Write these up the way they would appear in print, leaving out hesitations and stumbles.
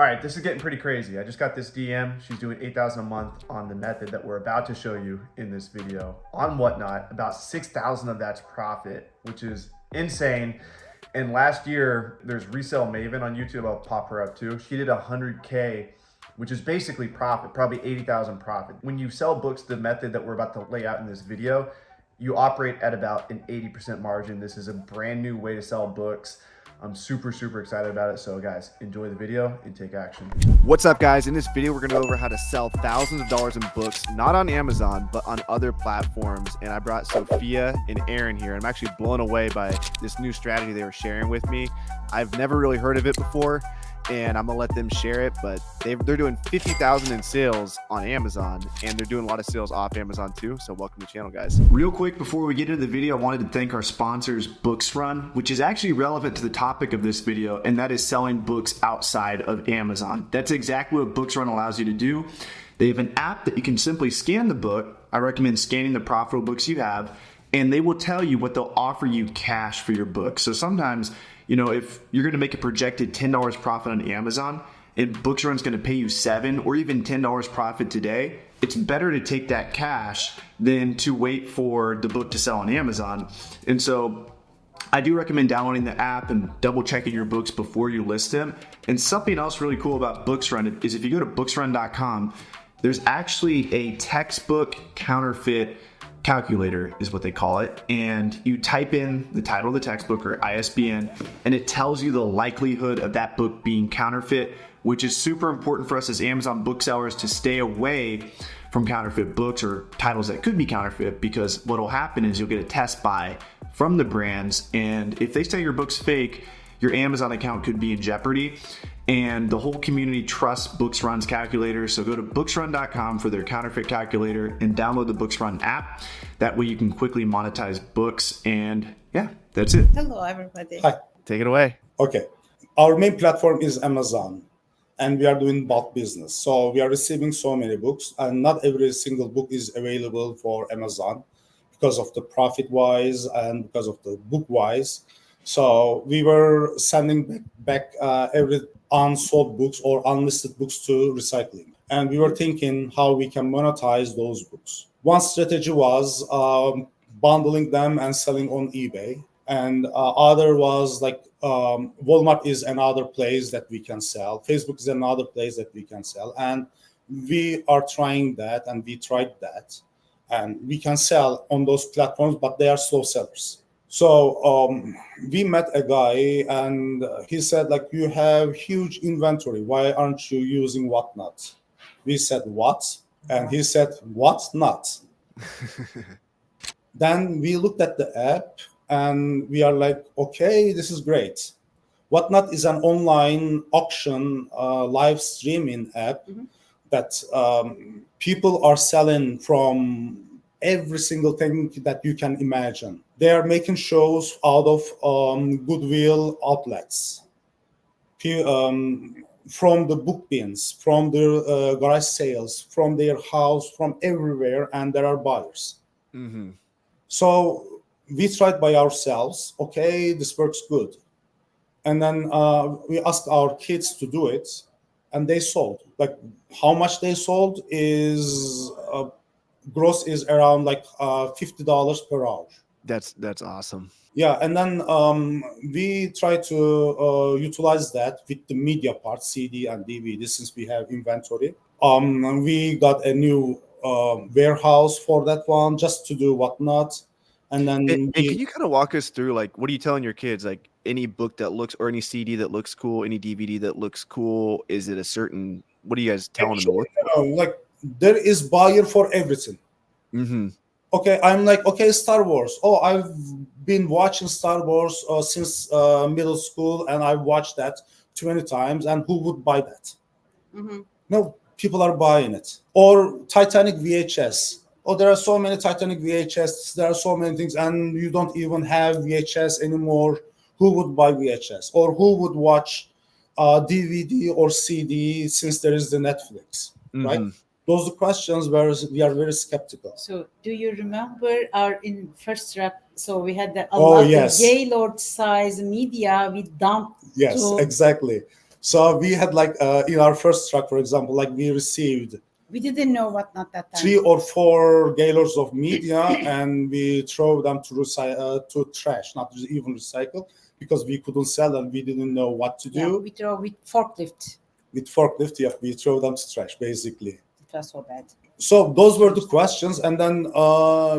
All right, this is getting pretty crazy. I just got this DM. She's doing 8,000 a month on the method that we're about to show you in this video on Whatnot. About 6,000 of that's profit, which is insane. And last year, there's Resale Maven on YouTube. I'll pop her up too. She did 100K, which is basically profit, probably 80,000 profit. When you sell books, the method that we're about to lay out in this video, you operate at about an 80% margin. This is a brand new way to sell books. I'm super excited about it. So guys, enjoy the video and take action. What's up guys? In this video, we're gonna go over how to sell thousands of dollars in books, not on Amazon, but on other platforms. And I brought Sophia and Aaron here. I'm actually blown away by this new strategy they were sharing with me. I've never really heard of it before, and I'm gonna let them share it, but they're doing 50,000 in sales on Amazon, and they're doing a lot of sales off Amazon too. So welcome to the channel, guys. Real quick, before we get into the video, I wanted to thank our sponsors, BooksRun, which is actually relevant to the topic of this video, and that is selling books outside of Amazon. That's exactly what BooksRun allows you to do. They have an app that you can simply scan the book. I recommend scanning the profitable books you have, and they will tell you what they'll offer you cash for your book. So sometimes, you know, if you're going to make a projected $10 profit on Amazon and BooksRun's going to pay you $7 or even $10 profit today, it's better to take that cash than to wait for the book to sell on Amazon. And so I do recommend downloading the app and double checking your books before you list them. And something else really cool about BooksRun is if you go to booksrun.com, there's actually a textbook counterfeit calculator is what they call it, and you type in the title of the textbook or ISBN, and it tells you the likelihood of that book being counterfeit, which is super important for us as Amazon booksellers to stay away from counterfeit books or titles that could be counterfeit, because what will happen is you'll get a test buy from the brands, and if they say your book's fake, your Amazon account could be in jeopardy. And the whole community trusts BooksRun's calculator. So go to booksrun.com for their counterfeit calculator and download the BooksRun app. That way you can quickly monetize books. And yeah, that's it. Hello, everybody. Hi. Take it away. Okay. Our main platform is Amazon, and we are doing bulk business. So we are receiving so many books, and not every single book is available for Amazon because of the profit-wise and because of the book-wise. So we were sending back every unsold books or unlisted books to recycling. And we were thinking how we can monetize those books. One strategy was bundling them and selling on eBay. And other was like Walmart is another place that we can sell. Facebook is another place that we can sell. And we are trying that, and we tried that. And we can sell on those platforms, but they are slow sellers. So we met a guy, and he said, like, you have huge inventory. Why aren't you using Whatnot? We said, what? And he said, what not? Then we looked at the app, and we are like, okay, this is great. Whatnot is an online auction live streaming app that people are selling from every single thing that you can imagine. They are making shows out of Goodwill outlets, from the book bins, from the garage sales, from their house, from everywhere, and there are buyers. Mm-hmm. So we tried by ourselves. Okay, this works good. And then we asked our kids to do it, and they sold. Like, how much they sold is gross is around like $50 per hour. That's awesome. Yeah, and then we try to utilize that with the media part, CD and DVD, since we have inventory. We got a new warehouse for that one just to do Whatnot. And then and can you kind of walk us through, like, what are you telling your kids? Like, any book that looks, or any CD that looks cool, any DVD that looks cool, is it a certain, what are you guys telling them to look for? Like, there is buyer for everything. Mm-hmm. Okay, I'm like, okay, Star Wars. Oh, I've been watching Star Wars since middle school, and I watched that 20 times. And who would buy that? Mm-hmm. No, people are buying it. Or Titanic VHS. Oh, there are so many Titanic VHS. There are so many things, and you don't even have VHS anymore. Who would buy VHS? Or who would watch DVD or CD since there is the Netflix, right? Those are questions where we are very skeptical. So, do you remember our first rep? So we had a lot of Gaylord size media we dumped. Yes, exactly. So we had like in our first track, for example, like we received We didn't know what not that time. 3 or 4 gailers of media, and we throw them to trash, not even recycle, because we couldn't sell and we didn't know what to Yeah, do. we throw with forklift. With forklift, yeah, we throw them to trash, basically. It was so bad. So those were the questions, and then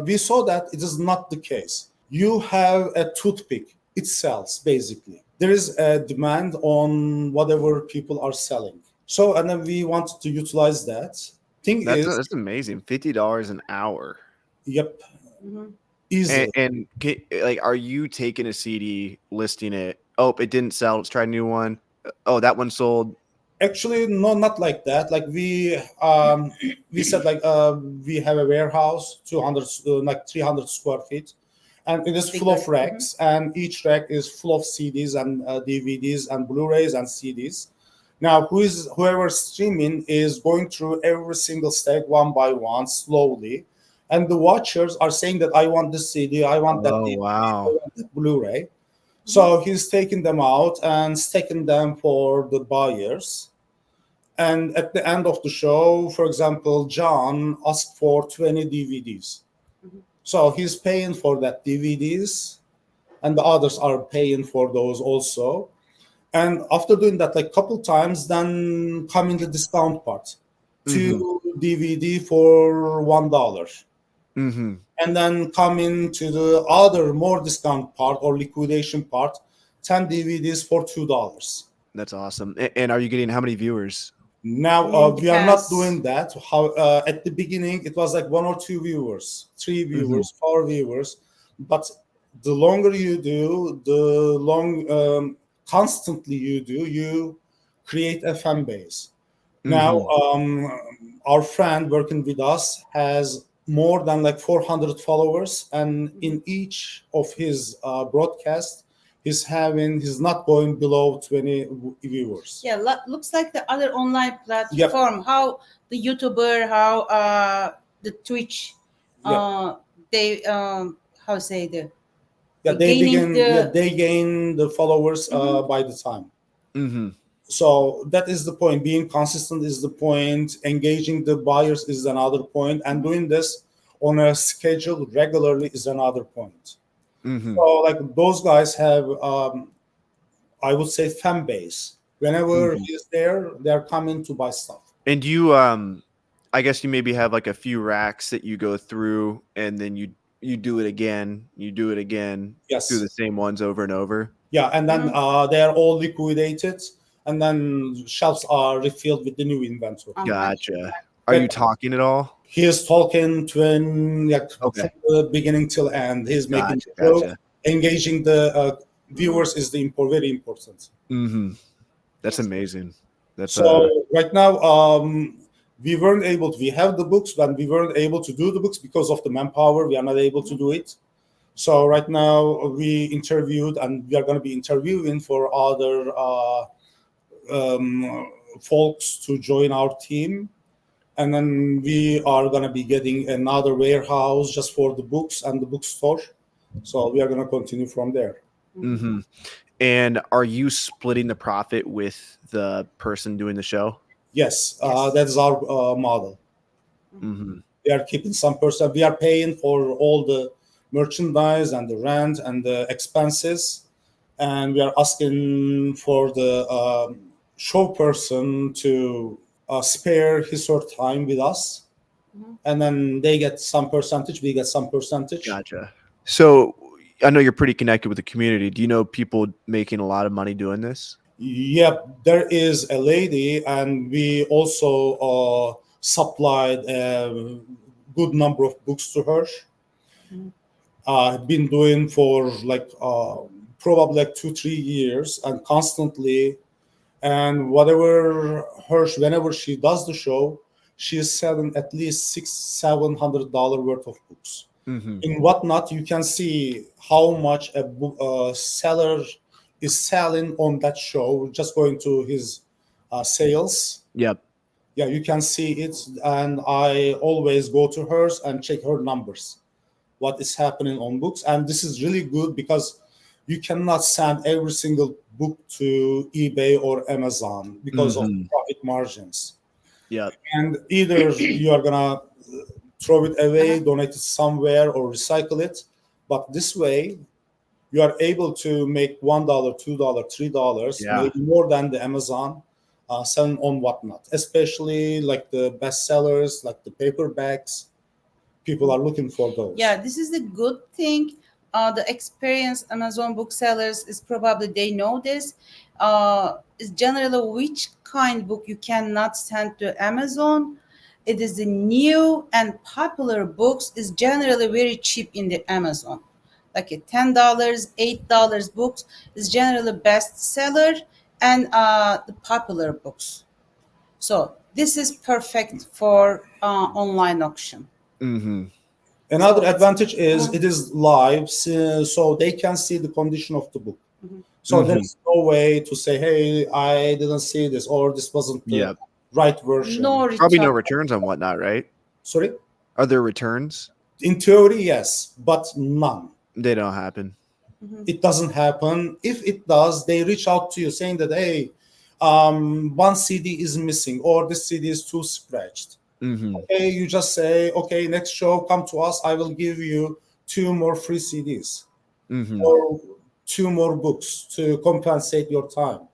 we saw that it is not the case. You have a toothpick, it sells, basically. There is a demand on whatever people are selling. So, and then we wanted to utilize that. Thing is, That's amazing. $50 an hour. yep, Mhm. easily. And like, are you taking a CD, listing it? Oh, it didn't sell. Let's try a new one. Oh, that one sold. Actually, no, not like that. Like we said, like we have a warehouse, 200, like 300 square feet, and it is full of racks, and each rack is full of CDs and DVDs and Blu-rays and CDs. Now, whoever's streaming is going through every single stack one by one, slowly, and the watchers are saying that I want this CD, I want that Oh, DVD, wow. I want that Blu-ray. So he's taking them out and stacking them for the buyers. And at the end of the show, for example, John asked for 20 DVDs. So he's paying for that DVDs, and the others are paying for those also. And after doing that like couple times, then come in the discount part. Two DVD for $1. Mm-hmm. And then come into the other more discount part or liquidation part, 10 DVDs for $2. That's awesome. And are you getting how many viewers? Now we are not Depends. doing that. How at the beginning it was like 1 or 2 viewers, 3 viewers, 4 viewers. But the longer you do, the constantly you do, you create a fan base. Now our friend working with us has more than like 400 followers, and in each of his broadcasts, he's not going below 20 viewers. Yeah, looks like the other online platform. How the YouTuber, how the Twitch, they how say the They gain the followers by the time. So that is the point. Being consistent is the point. Engaging the buyers is another point, and doing this on a schedule regularly is another point. So like those guys have, I would say, fan base. Whenever he's there, they're coming to buy stuff. And you, I guess you maybe have like a few racks that you go through, and then you do it again. You do it again. Yes. Do the same ones over and over. Yeah, and then they are all liquidated, and then shelves are refilled with the new inventory. Gotcha. Are you talking at all? He is talking from the beginning till end. He's making jokes, engaging the viewers is very important. That's amazing. That's so right now we weren't able to. We have the books, but we weren't able to do the books because of the manpower. We are not able to do it. So right now we interviewed, and we are going to be interviewing for other folks to join our team. And then we are going to be getting another warehouse just for the books and the bookstore. So we are going to continue from there. And are you splitting the profit with the person doing the show? Yes. That is our model. They are keeping some percent. We are paying for all the merchandise and the rent and the expenses. And we are asking for the show person to spare his or her time with us, and then they get some percentage, we get some percentage. Gotcha. So I know you're pretty connected with the community. Do you know people making a lot of money doing this? Yep, there is a lady, and we also supplied a good number of books to her. I've been doing for like probably like 2-3 years, and constantly. And whenever she does the show, she is selling at least $600-700 worth of books. In Whatnot, you can see how much a book seller is selling on that show. Just going to his sales. Yep. Yeah, you can see it, and I always go to hers and check her numbers, what is happening on books. And this is really good because you cannot send every single book to eBay or Amazon because of profit margins. Yeah. And either you are gonna throw it away, donate it somewhere, or recycle it. But this way, you are able to make $1, $2, $3, maybe more than the Amazon selling on Whatnot. Especially like the bestsellers, like the paperbacks. People are looking for those. Yeah, this is the good thing. The experience Amazon booksellers is probably they know this. Is generally which kind book you cannot send to Amazon. It is the new and popular books is generally very cheap in the Amazon. Like a $10, $8 books is generally bestseller and the popular books. So this is perfect for online auction. Another advantage is it is live, so they can see the condition of the book. So there's no way to say, hey, I didn't see this, or this wasn't the right version. Probably no returns on Whatnot, right? Sorry? Are there returns? In theory, yes, but none. They don't happen. It doesn't happen. If it does, they reach out to you saying that, hey, one CD is missing, or this CD is too scratched. Okay, you just say, okay, next show, come to us. I will give you 2 more free CDs or 2 more books to compensate your time.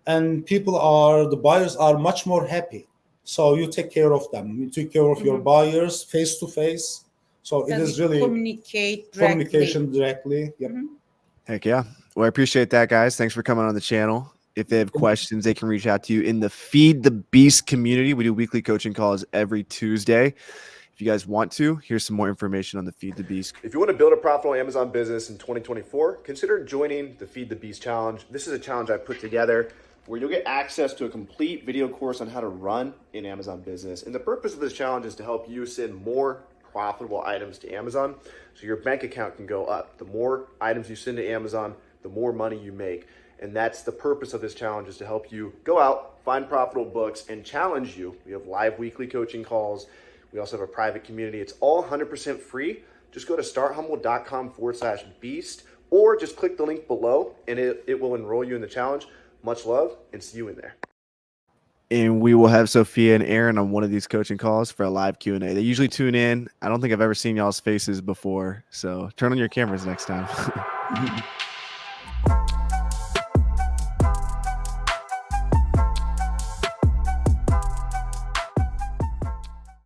And the buyers are much more happy. So you take care of them. You take care of your buyers face to face. So it is really communication directly. Yep. Heck yeah. Well, I appreciate that, guys. Thanks for coming on the channel. If they have questions, they can reach out to you in the Feed the Beast community. We do weekly coaching calls every Tuesday. If you guys want to, here's some more information on the Feed the Beast. If you want to build a profitable Amazon business in 2024, consider joining the Feed the Beast challenge. This is a challenge I put together where you'll get access to a complete video course on how to run an Amazon business. And the purpose of this challenge is to help you send more profitable items to Amazon so your bank account can go up. The more items you send to Amazon, the more money you make. And that's the purpose of this challenge, is to help you go out, find profitable books, and challenge you. We have live weekly coaching calls. We also have a private community. It's all 100% free. Just go to starthumble.com/beast, or just click the link below and it will enroll you in the challenge. Much love, and see you in there. And we will have Sophia and Aaron on one of these coaching calls for a live Q&A. They usually tune in. I don't think I've ever seen y'all's faces before, so turn on your cameras next time.